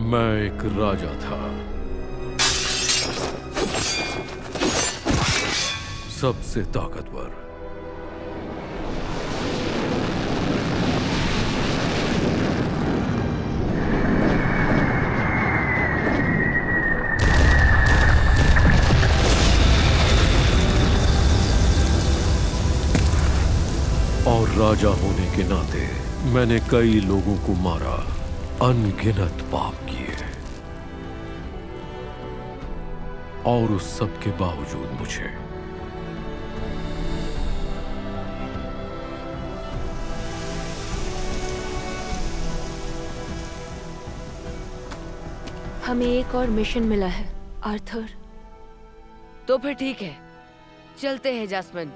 मैं एक राजा था, सबसे ताकतवर। और राजा होने के नाते मैंने कई लोगों को मारा, अनगिनत पाप किए, और उस सब के बावजूद मुझे हमें एक और मिशन मिला है, आर्थर। तो फिर ठीक है, चलते हैं जैस्मिन।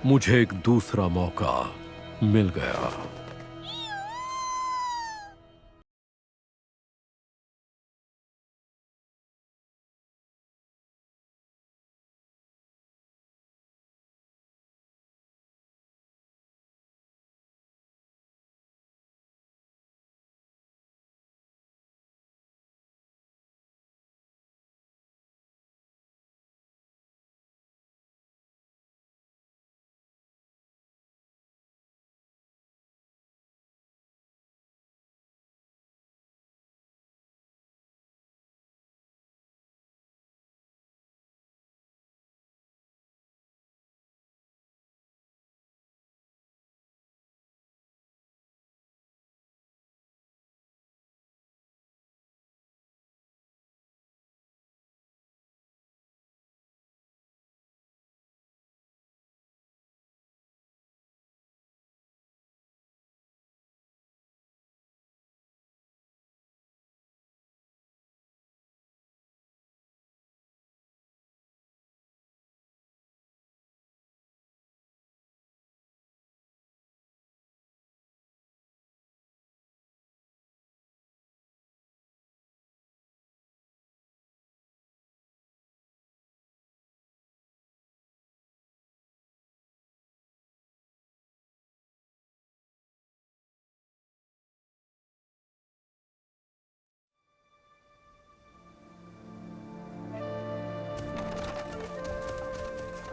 मुझे एक दूसरा मौका मिल गया।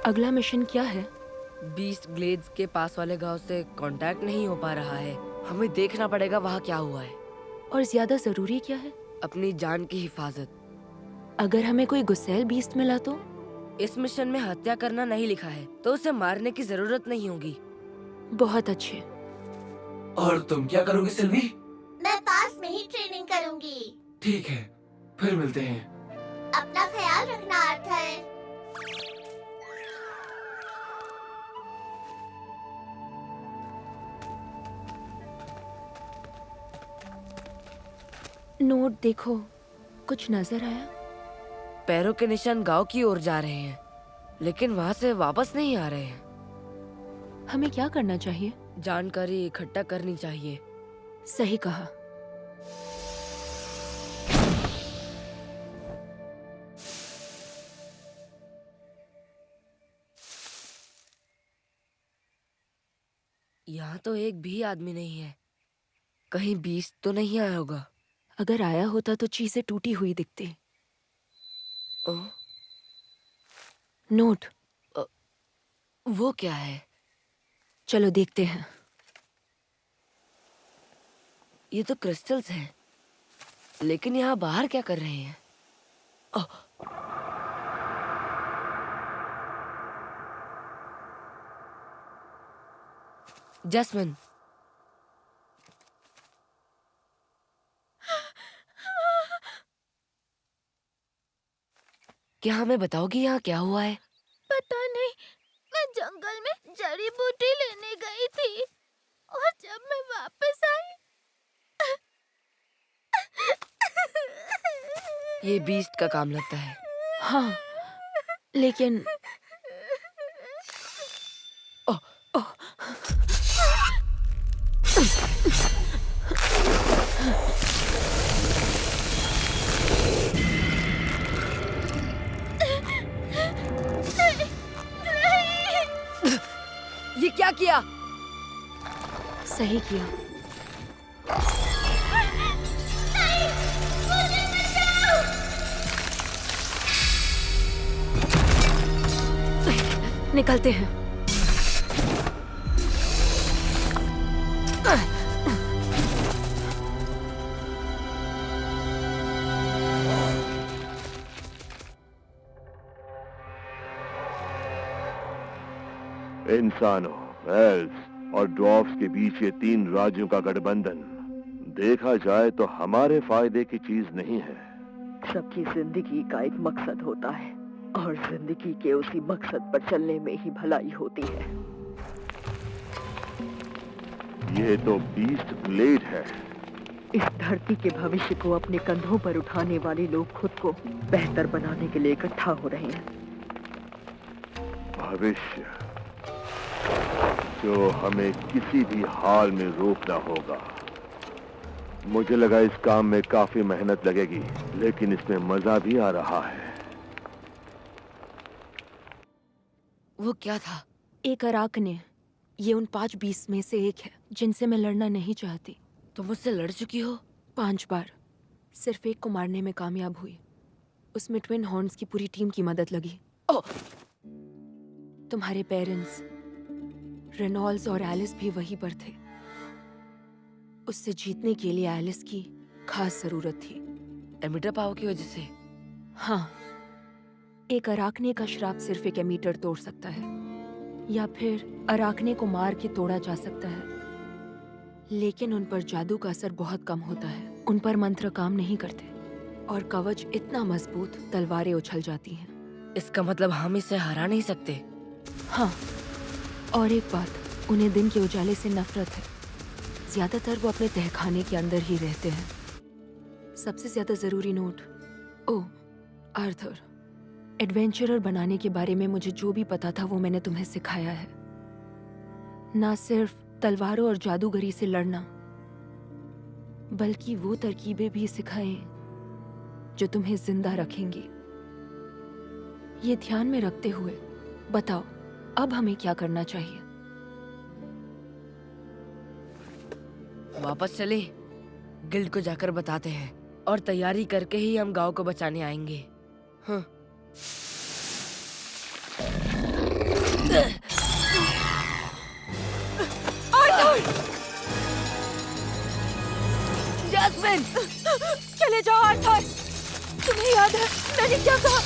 अगला मिशन क्या है? बीस्ट ग्लेड्स के पास वाले गांव से कांटेक्ट नहीं हो पा रहा है। हमें देखना पड़ेगा वहाँ क्या हुआ है। और ज्यादा जरूरी क्या है? अपनी जान की हिफाजत। अगर हमें कोई गुस्सैल बीस्ट मिला तो? इस मिशन में हत्या करना नहीं लिखा है, तो उसे मारने की जरूरत नहीं होगी। बहुत अच्छे। और तुम क्या करोगी सिल्वी? मैं पास में ही ट्रेनिंग करूंगी। ठीक है, फिर मिलते हैं। अपना ख्याल रखना आर्थर। नोट देखो, कुछ नजर आया? पैरों के निशान गांव की ओर जा रहे हैं, लेकिन वहाँ से वापस नहीं आ रहे हैं। हमें क्या करना चाहिए? जानकारी इकट्ठा करनी चाहिए। सही कहा। यहाँ तो एक भी आदमी नहीं है। कहीं बीस्ट तो नहीं आया होगा। अगर आया होता तो चीजें टूटी हुई दिखती। ओह, नोट, वो क्या है? चलो देखते हैं। ये तो क्रिस्टल्स हैं, लेकिन यहाँ बाहर क्या कर रहे हैं? ओह, जैस्मिन, क्या हमें बताओगी यहाँ क्या हुआ है? पता नहीं, मैं जंगल में जड़ी बूटी लेने गई थी और जब मैं वापस आई ये बीस्ट का काम लगता है। हाँ, लेकिन ओह, ये क्या किया? सही किया। निकलते हैं। इंसानों, एल्व्स और ड्वार्फ्स के बीच ये 3 राज्यों का गठबंधन देखा जाए तो हमारे फायदे की चीज नहीं है। सबकी जिंदगी का एक मकसद होता है और जिंदगी के उसी मकसद पर चलने में ही भलाई होती है। ये तो बीस्ट ब्लेड है। इस धरती के भविष्य को अपने कंधों पर उठाने वाले लोग खुद को बेहतर बनाने के लिए इकट्ठा हो रहे हैं। भविष्य जो हमें किसी भी हाल में रोकना होगा। मुझे लगा इस काम में काफी मेहनत लगेगी, लेकिन इसमें मजा भी आ रहा है। वो क्या था? एक अराकने। ये उन 5 बीस्ट में से एक है जिनसे मैं लड़ना नहीं चाहती। तुम मुझसे लड़ चुकी हो? 5 बार। सिर्फ एक को मारने में कामयाब हुई। उसमें ट्विन हॉर्न्स की पूरी टीम की मदद लगी। ओह! तुम्हारे पेरेंट्स रेनॉल्ड्स और एलिस भी वहीं पर थे। उससे जीतने के लिए एलिस की खास जरूरत थी। एमिटर पावर की वजह से? हाँ, एक अराकने का श्राप सिर्फ एक एमीटर तोड़ सकता है, या फिर अराकने को मार के तोड़ा जा सकता है। लेकिन उन पर जादू का असर बहुत कम होता है। उन पर मंत्र काम नहीं करते और कवच इतना मजबूत तलवारें उछल जाती हैं। इसका मतलब हम इसे हरा नहीं सकते। हाँ, और एक बात, उन्हें दिन के उजाले से नफरत है। ज्यादातर वो अपने तहखाने के अंदर ही रहते हैं। सबसे ज्यादा जरूरी नोट, ओह आर्थर, एडवेंचरर बनाने के बारे में मुझे जो भी पता था वो मैंने तुम्हें सिखाया है। ना सिर्फ तलवारों और जादूगरी से लड़ना, बल्कि वो तरकीबें भी सिखाएं जो तुम्हें जिंदा रखेंगी। ये ध्यान में रखते हुए बताओ, अब हमें क्या करना चाहिए? वापस चले, गिल्ड को जाकर बताते हैं और तैयारी करके ही हम गांव को बचाने आएंगे। हाँ। जैस्मिन! चले जाओ आर्थर। तुम्हें याद है मैंने क्या कहा?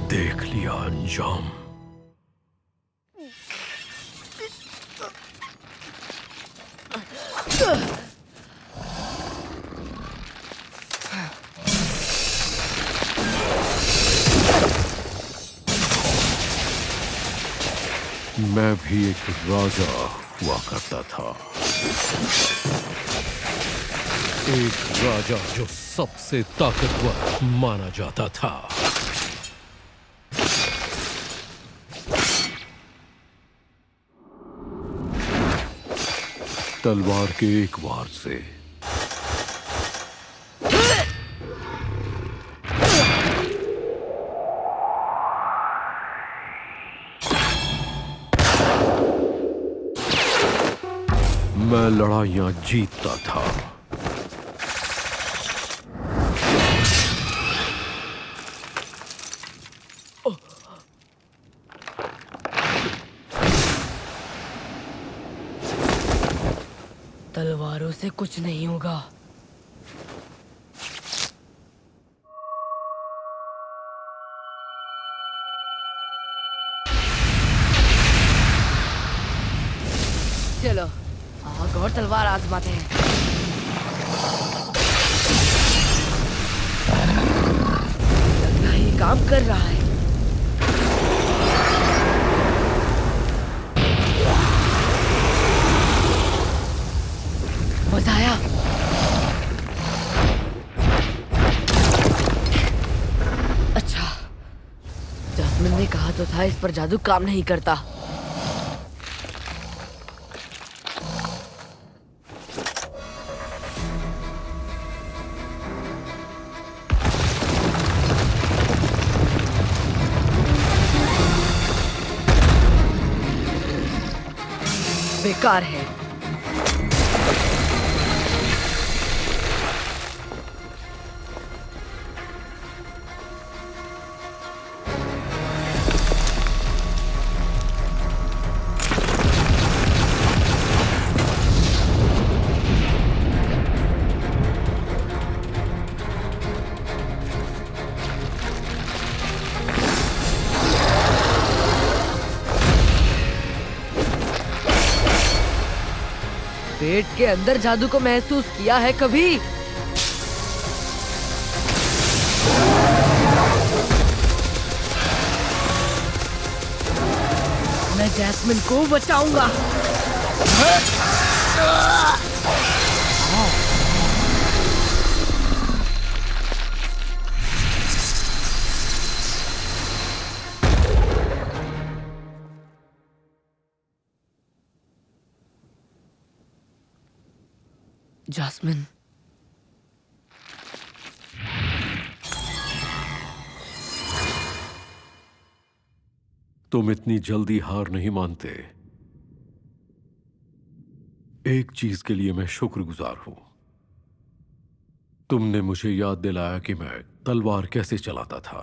देख लिया अंजाम। मैं भी एक राजा हुआ करता था, एक राजा जो सबसे ताकतवर माना जाता था। तलवार के एक वार से मैं लड़ाइयां जीतता था। तलवारों से कुछ नहीं होगा। चलो आग और तलवार आजमाते हैं। काम कर रहा है। मजा आया। अच्छा, जैस्मिन ने कहा तो था इस पर जादू काम नहीं करता। बेकार है। पेट के अंदर जादू को महसूस किया है कभी? मैं जैस्मिन को बचाऊंगा। जैस्मिन, तुम इतनी जल्दी हार नहीं मानते। एक चीज के लिए मैं शुक्रगुजार हूं। तुमने मुझे याद दिलाया कि मैं तलवार कैसे चलाता था।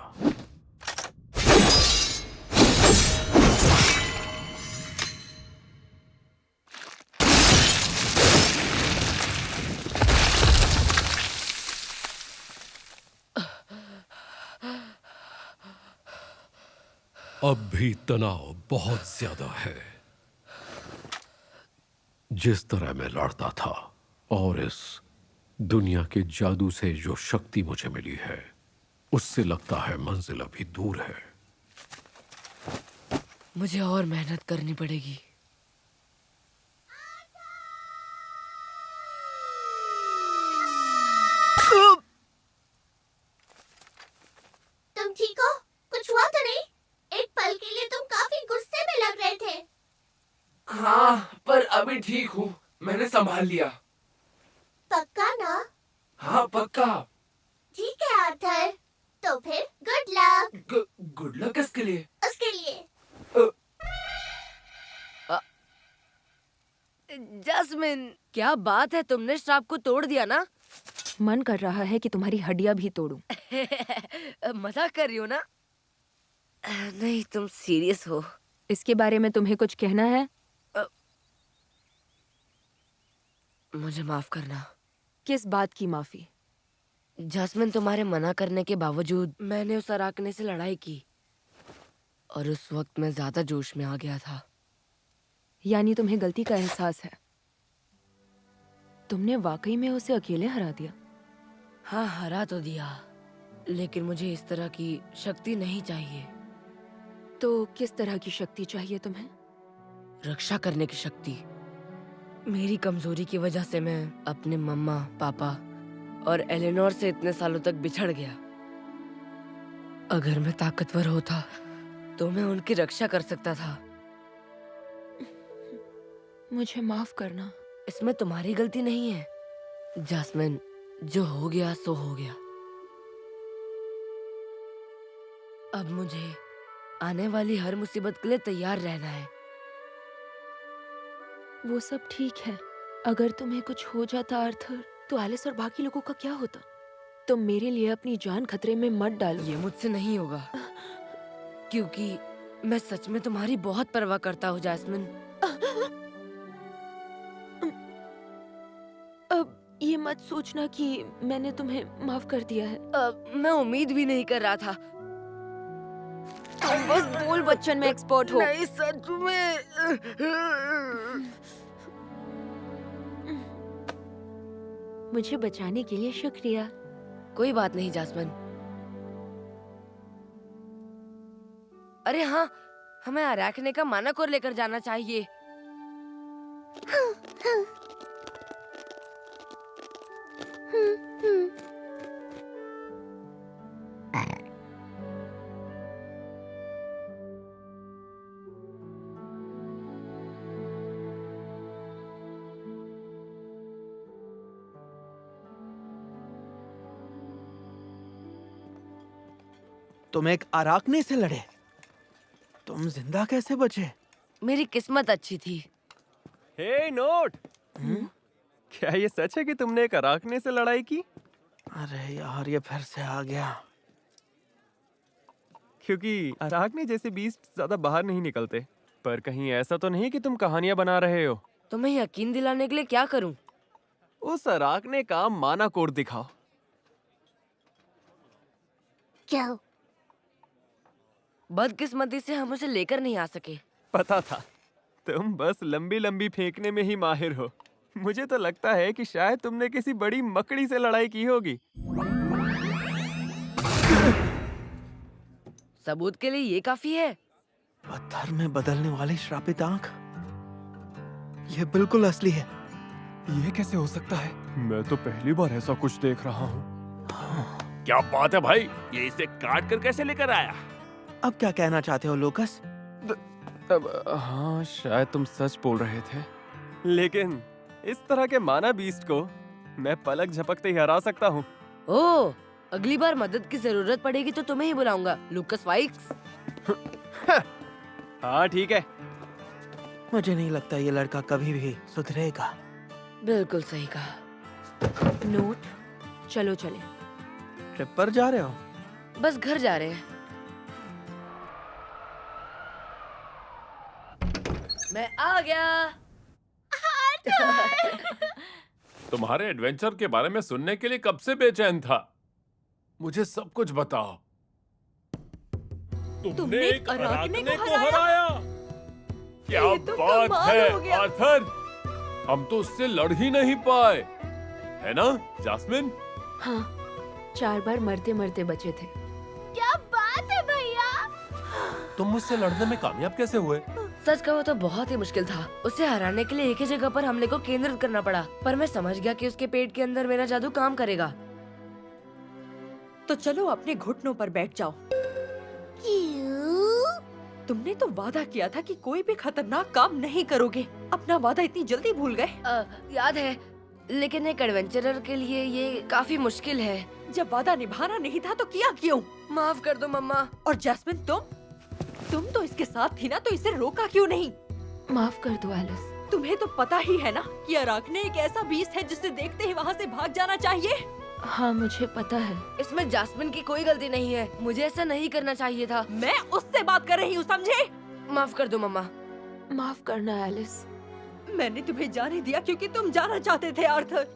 अब भी तनाव बहुत ज्यादा है। जिस तरह मैं लड़ता था और इस दुनिया के जादू से जो शक्ति मुझे मिली है, उससे लगता है मंजिल अभी दूर है। मुझे और मेहनत करनी पड़ेगी। तुम ठीक हो? कुछ हुआ तो नहीं? एक पल के लिए तुम काफी गुस्से में लग रहे थे। हाँ, पर अभी ठीक हूँ। मैंने संभाल लिया। पक्का ना? हाँ, पक्का। ठीक है आर्थर, तो फिर गुड लक। गुड लक किसके लिए? उसके लिए। जैस्मिन, क्या बात है, तुमने श्राप को तोड़ दिया ना? मन कर रहा है कि तुम्हारी हड्डियां भी तोड़ूं। मजाक कर रही हो ना? नहीं, तुम सीरियस हो? इसके बारे में तुम्हें कुछ कहना है? मुझे माफ करना। किस बात की माफी? जैस्मिन, तुम्हारे मना करने के बावजूद मैंने उस अराकने से लड़ाई की और उस वक्त मैं ज्यादा जोश में आ गया था। यानी तुम्हें गलती का एहसास है? तुमने वाकई में उसे अकेले हरा दिया? हाँ, हरा तो दिया, लेकिन मुझे इस तरह की शक्ति नहीं चाहिए। तो किस तरह की शक्ति चाहिए तुम्हें? रक्षा करने की शक्ति। मेरी कमजोरी की वजह से मैं अपने मम्मा, पापा और एलेनोर से इतने सालों तक बिछड़ गया। अगर मैं ताकतवर होता तो मैं उनकी रक्षा कर सकता था। मुझे माफ करना। इसमें तुम्हारी गलती नहीं है जैस्मिन। जो हो गया सो हो गया। अब मुझे आने वाली हर मुसीबत के लिए तैयार रहना है। वो सब ठीक है। अगर तुम्हें कुछ हो जाता आर्थर, तो एलिस और बाकी लोगों का क्या होता? तुम मेरे लिए अपनी जान खतरे में मत डालो। ये मुझसे नहीं होगा, क्योंकि मैं सच में तुम्हारी बहुत परवाह करता हूँ जैस्मिन। अब ये मत सोचना कि मैंने तुम्हें माफ कर दिया है। मैं उम्मीद भी नहीं कर रहा था। तुम बस बोल बच्चन में एक्सपर्ट हो। नहीं, सच में। मुझे बचाने के लिए शुक्रिया। कोई बात नहीं जैस्मिन। अरे हाँ, हमें अराकने का मानाकोर लेकर जाना चाहिए। तुम एक अराकने से लड़े, तुम जिंदा कैसे बचे? मेरी किस्मत अच्छी थी। हे नोट, क्या ये सच है कि तुमने एक अराकने से लड़ाई की? अरे यार, ये फिर से आ गया। क्योंकि अराकने जैसे बीस्ट ज्यादा बाहर नहीं निकलते। पर कहीं ऐसा तो नहीं कि तुम कहानियां बना रहे हो? तुम्हें यकीन दिलाने के लिए क्या करूं? उस अराकने का मानाकोर दिखाओ। क्या? बदकिस्मती से हम उसे लेकर नहीं आ सके। पता था, तुम बस लंबी लंबी फेंकने में ही माहिर हो। मुझे तो लगता है कि शायद तुमने किसी बड़ी मकड़ी से लड़ाई की होगी। सबूत के लिए ये काफी है। पत्थर में बदलने वाली श्रापित आंख, ये बिल्कुल असली है। ये कैसे हो सकता है? मैं तो पहली बार ऐसा कुछ देख रहा हूँ। क्या बात है भाई, ये इसे काट कर कैसे लेकर आया? अब क्या कहना चाहते हो लूकस? अब हाँ, शायद तुम सच बोल रहे थे। लेकिन इस तरह के माना बीस्ट को मैं पलक झपकते ही हरा सकता हूँ। ओह, अगली बार मदद की जरूरत पड़ेगी तो तुम्हें ही बुलाऊंगा, लूकस वाइक्स। हाँ ठीक है। मुझे नहीं लगता ये लड़का कभी भी सुधरेगा। बिल्कुल सही कहा। नोट, चलो चले। ट्रिप पर जा रहे हो? बस घर जा रहे हैं। मैं आ गया। तुम्हारे एडवेंचर के बारे में सुनने के लिए कब से बेचैन था। मुझे सब कुछ बताओ। तुमने एक अराकने को हराया? क्या बात है आर्थर, हम तो उससे लड़ ही नहीं पाए, है ना जास्मिन? हाँ, 4 बार मरते मरते बचे थे। क्या बात है भैया? तुम मुझसे लड़ने में कामयाब कैसे हुए? सच कहो तो बहुत ही मुश्किल था। उसे हराने के लिए एक ही जगह पर हमले को केंद्रित करना पड़ा, पर मैं समझ गया कि उसके पेट के अंदर मेरा जादू काम करेगा। तो चलो अपने घुटनों पर बैठ जाओ। क्यों? तुमने तो वादा किया था कि कोई भी खतरनाक काम नहीं करोगे। अपना वादा इतनी जल्दी भूल गए? याद है, लेकिन एक एडवेंचरर के लिए ये काफी मुश्किल है। जब वादा निभाना नहीं था तो किया क्यों? माफ कर दो मम्मा। और जैस्मिन, तुम तो इसके साथ थी ना, तो इसे रोका क्यों नहीं? माफ कर दो एलिस। तुम्हें तो पता ही है ना कि अराकने एक ऐसा बीस्ट है जिसे देखते ही वहाँ से भाग जाना चाहिए। हाँ, मुझे पता है। इसमें जास्मिन की कोई गलती नहीं है। मुझे ऐसा नहीं करना चाहिए था। मैं उससे बात कर रही हूँ, समझे? माफ कर दो मम्मा। माफ करना एलिस। मैंने तुम्हें जाने दिया क्योंकि तुम जाना चाहते थे आर्थर,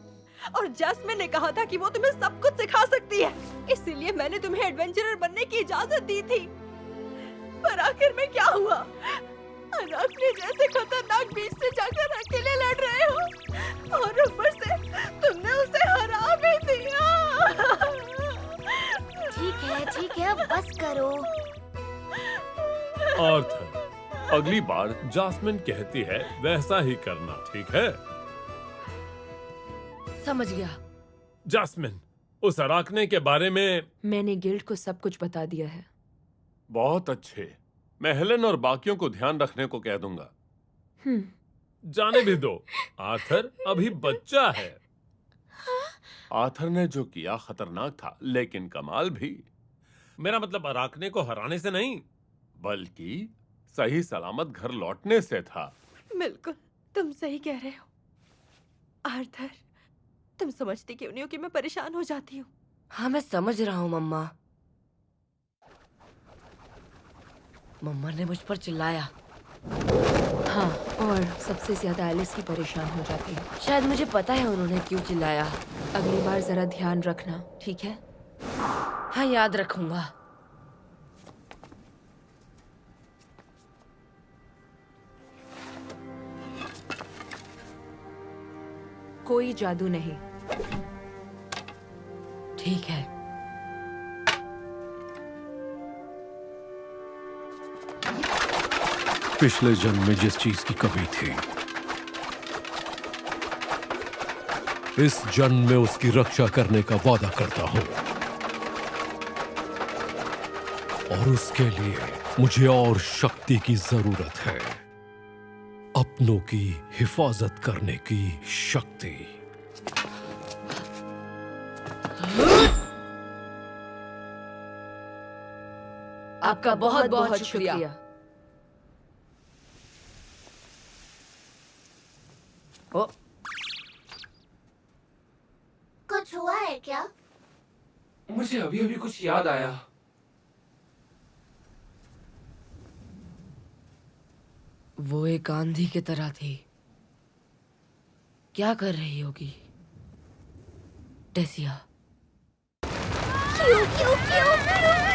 और जैस्मिन ने कहा था कि वो तुम्हें सब कुछ सिखा सकती है, इसीलिए मैंने तुम्हें एडवेंचरर बनने की इजाजत दी थी। पर आखिर में क्या हुआ? अराकने जैसे खतरनाक बीच से जाकर अकेले लड़ रहे हो, और ऊपर से तुमने उसे हरा भी दिया। ठीक है, अब बस करो। आर्थर, अगली बार जास्मिन कहती है वैसा ही करना, ठीक है? समझ गया। जास्मिन, उस अराकने के बारे में मैंने गिल्ड को सब कुछ बता दिया है। बहुत अच्छे। मैं हेलेन और बाकियों को ध्यान रखने को कह दूंगा। जाने भी दो, आर्थर अभी बच्चा है। आर्थर ने जो किया खतरनाक था, लेकिन कमाल भी। मेरा मतलब अराकने को हराने से नहीं, बल्कि सही सलामत घर लौटने से था। बिल्कुल, तुम सही कह रहे हो आर्थर। तुम समझती क्यों नहीं हो कि मैं परेशान हो जाती हूँ? हाँ, मैं समझ रहा हूँ मम्मा। मम्मा ने मुझ पर चिल्लाया। हाँ, और सबसे ज्यादा एलिस ही परेशान हो जाती है। शायद मुझे पता है उन्होंने क्यों चिल्लाया। अगली बार जरा ध्यान रखना, ठीक है? हाँ, याद रखूंगा। कोई जादू नहीं। ठीक है। पिछले जन्म में जिस चीज की कमी थी, इस जन्म में उसकी रक्षा करने का वादा करता हूं। और उसके लिए मुझे और शक्ति की जरूरत है, अपनों की हिफाजत करने की शक्ति। आपका बहुत बहुत शुक्रिया। ओ, कुछ हुआ है क्या? मुझे अभी अभी कुछ याद आया। वो एक आंधी की तरह थी। क्या कर रही होगी टेसिया? क्यों क्यों क्यों क्यों?